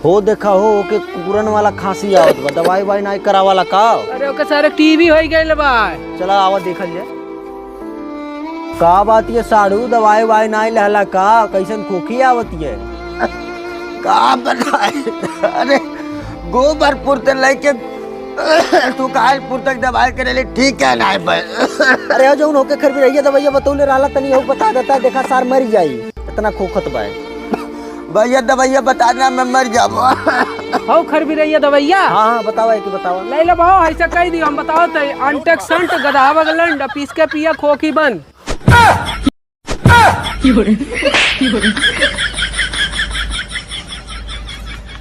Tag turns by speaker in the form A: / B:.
A: हो देखा हो के कुकुरन वाला खांसी आवत बा, दवाई वाई नहीं करावाला का?
B: अरे ओके सारे टीवी हो गइल बा।
A: चला आवा देखल जाए का बात ये साड़ू, दवाई वाई नहीं लहला का? कैसन खोखी आवत है?
C: का बताए, अरे गोबरपुर से लेके सुखालपुर तक दवाई करे ले ठीक है ना भाई।
A: अरे हो जौन होके खर भी रहिए दवाइया बतौले रहला तनी हो बता देता, देखा सार मर जाई, इतना खोखत बा।
C: भैया दवाइया बताना मैं मर जाऊँ।
B: हो खर भी रही है दवाइया।
A: हाँ बतावा कि बतावा।
B: ले लो भाव ऐसा कह दियो, हम बताओ तो अंटेक्संट गधावा गलंड पीस के पिया खोखी बंद।